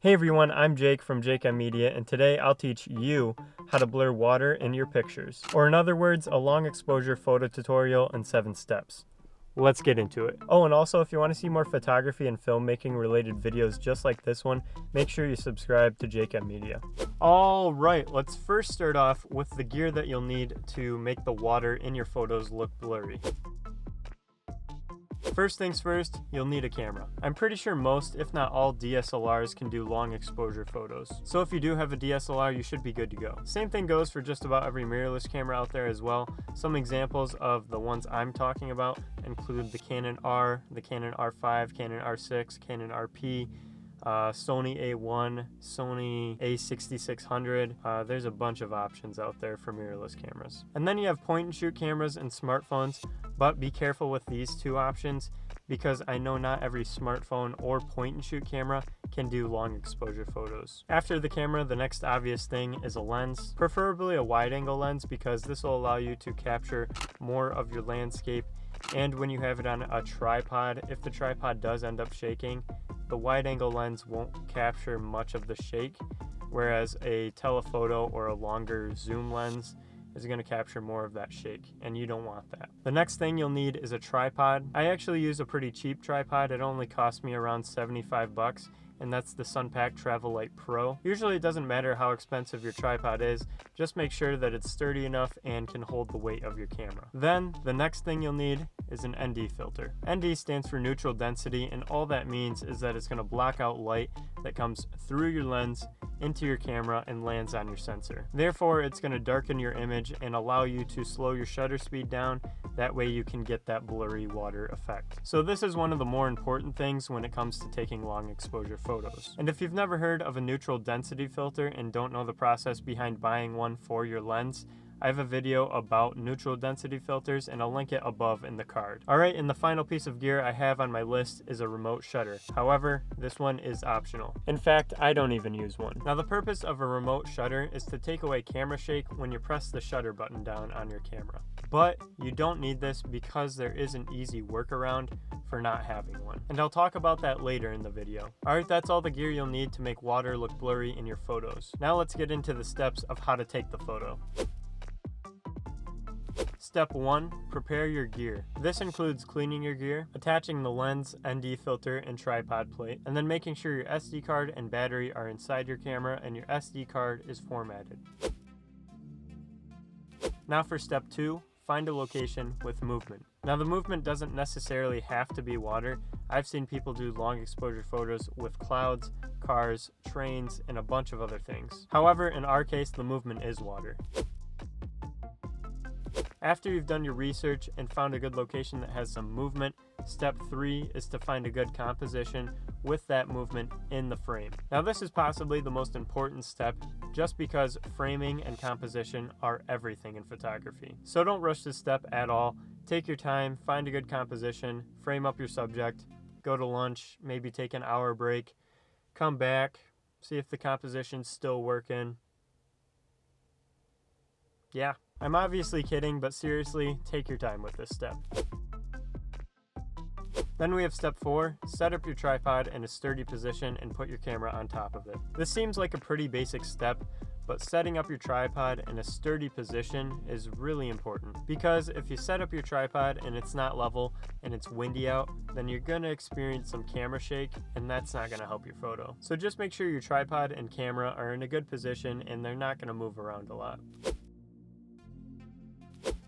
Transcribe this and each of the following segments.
Hey everyone, I'm Jake from Jake on Media, and today I'll teach you how to blur water in your pictures. Or in other words, a long exposure photo tutorial in 7 steps. Let's get into it. Oh, and also if you want to see more photography and filmmaking related videos just like this one, make sure you subscribe to Jake on Media. Alright, let's first start off with the gear that you'll need to make the water in your photos look blurry. First things first, you'll need a camera. I'm pretty sure most, if not all, DSLRs can do long exposure photos. So if you do have a DSLR, you should be good to go. Same thing goes for just about every mirrorless camera out there as well. Some examples of the ones I'm talking about include the Canon R, the Canon R5, Canon R6, Canon RP, Sony A1, Sony A6600. There's a bunch of options out there for mirrorless cameras. And then you have point and shoot cameras and smartphones, but be careful with these two options because I know not every smartphone or point and shoot camera can do long exposure photos. After the camera, the next obvious thing is a lens, preferably a wide angle lens because this will allow you to capture more of your landscape. And when you have it on a tripod, if the tripod does end up shaking, the wide angle lens won't capture much of the shake, whereas a telephoto or a longer zoom lens is going to capture more of that shake, and you don't want that. The next thing you'll need is a tripod. I actually use a pretty cheap tripod. It only cost me around 75 bucks, and that's the Sunpack Travel Light Pro. Usually it doesn't matter how expensive your tripod is, just make sure that it's sturdy enough and can hold the weight of your camera. Then the next thing you'll need is an ND filter. ND stands for neutral density, and all that means is that it's going to block out light that comes through your lens into your camera and lands on your sensor. Therefore, it's going to darken your image and allow you to slow your shutter speed down. That way you can get that blurry water effect. So this is one of the more important things when it comes to taking long exposure photos. And if you've never heard of a neutral density filter and don't know the process behind buying one for your lens, I have a video about neutral density filters and I'll link it above in the card. Alright, and the final piece of gear I have on my list is a remote shutter. However, this one is optional. In fact, I don't even use one. Now the purpose of a remote shutter is to take away camera shake when you press the shutter button down on your camera. But you don't need this because there is an easy workaround for not having one. And I'll talk about that later in the video. Alright, that's all the gear you'll need to make water look blurry in your photos. Now let's get into the steps of how to take the photo. Step 1, prepare your gear. This includes cleaning your gear, attaching the lens, ND filter, and tripod plate, and then making sure your SD card and battery are inside your camera and your SD card is formatted. Now for step 2, find a location with movement. Now the movement doesn't necessarily have to be water. I've seen people do long exposure photos with clouds, cars, trains, and a bunch of other things. However, in our case, the movement is water. After you've done your research and found a good location that has some movement, step 3 is to find a good composition with that movement in the frame. Now this is possibly the most important step just because framing and composition are everything in photography. So don't rush this step at all. Take your time, find a good composition, frame up your subject, go to lunch, maybe take an hour break, come back, see if the composition's still working. Yeah. I'm obviously kidding, but seriously, take your time with this step. Then we have step 4, set up your tripod in a sturdy position and put your camera on top of it. This seems like a pretty basic step, but setting up your tripod in a sturdy position is really important because if you set up your tripod and it's not level and it's windy out, then you're going to experience some camera shake and that's not going to help your photo. So just make sure your tripod and camera are in a good position and they're not going to move around a lot.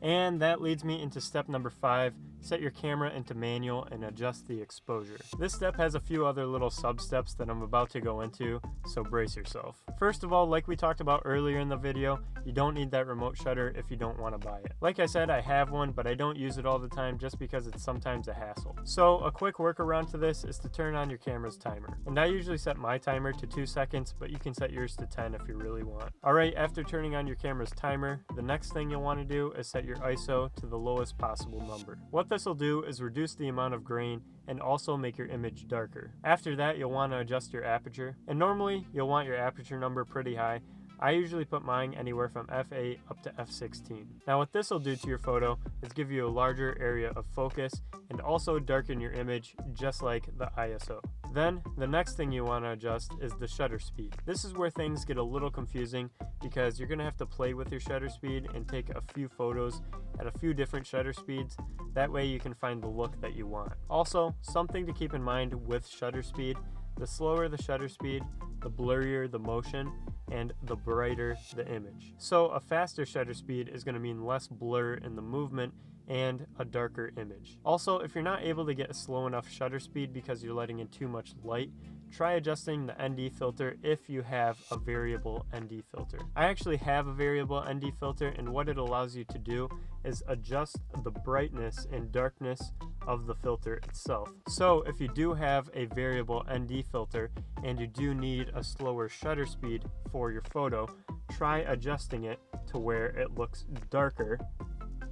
And that leads me into step number 5, set your camera into manual and adjust the exposure. This step has a few other little sub-steps that I'm about to go into, so brace yourself. First of all, like we talked about earlier in the video, you don't need that remote shutter if you don't want to buy it. Like I said, I have one, but I don't use it all the time just because it's sometimes a hassle. So a quick workaround to this is to turn on your camera's timer. And I usually set my timer to 2 seconds, but you can set yours to 10 if you really want. Alright, after turning on your camera's timer, the next thing you'll want to do is set your ISO to the lowest possible number. What this will do is reduce the amount of grain and also make your image darker. After that, you'll want to adjust your aperture, and normally you'll want your aperture number pretty high. I usually put mine anywhere from f8 up to f16. Now what this will do to your photo is give you a larger area of focus and also darken your image just like the ISO. Then the next thing you want to adjust is the shutter speed. This is where things get a little confusing because you're going to have to play with your shutter speed and take a few photos at a few different shutter speeds. That way you can find the look that you want. Also, something to keep in mind with shutter speed: the slower the shutter speed, the blurrier the motion, and the brighter the image. So a faster shutter speed is going to mean less blur in the movement and a darker image. Also, if you're not able to get a slow enough shutter speed because you're letting in too much light, try adjusting the ND filter if you have a variable ND filter. I actually have a variable ND filter, and what it allows you to do is adjust the brightness and darkness of the filter itself. So if you do have a variable ND filter and you do need a slower shutter speed for your photo, try adjusting it to where it looks darker,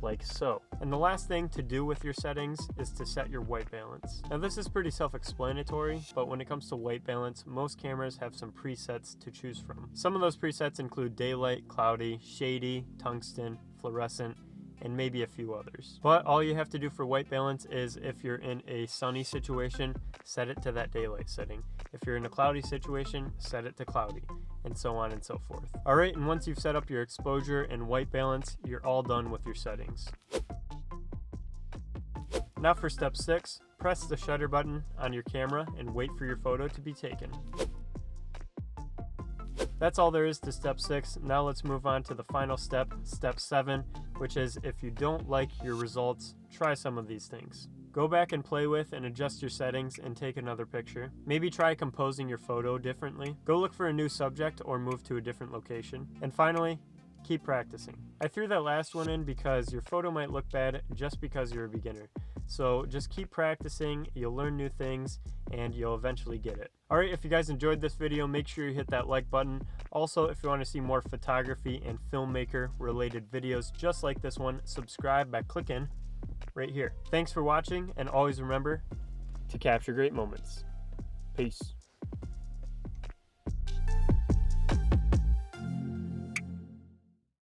like so. And the last thing to do with your settings is to set your white balance. Now this is pretty self-explanatory, but when it comes to white balance, most cameras have some presets to choose from. Some of those presets include daylight, cloudy, shady, tungsten, fluorescent, and maybe a few others. But all you have to do for white balance is, if you're in a sunny situation, set it to that daylight setting. If you're in a cloudy situation, set it to cloudy, and so on and so forth. Alright, and once you've set up your exposure and white balance, you're all done with your settings. Now for step 6, press the shutter button on your camera and wait for your photo to be taken. That's all there is to step 6. Now let's move on to the final step, step 7, which is, if you don't like your results, try some of these things. Go back and play with and adjust your settings and take another picture. Maybe try composing your photo differently. Go look for a new subject or move to a different location. And finally, keep practicing. I threw that last one in because your photo might look bad just because you're a beginner. So just keep practicing, you'll learn new things, and you'll eventually get it. Alright, if you guys enjoyed this video, make sure you hit that like button. Also, if you want to see more photography and filmmaker related videos just like this one, subscribe by clicking right here. Thanks for watching, and always remember to capture great moments. Peace.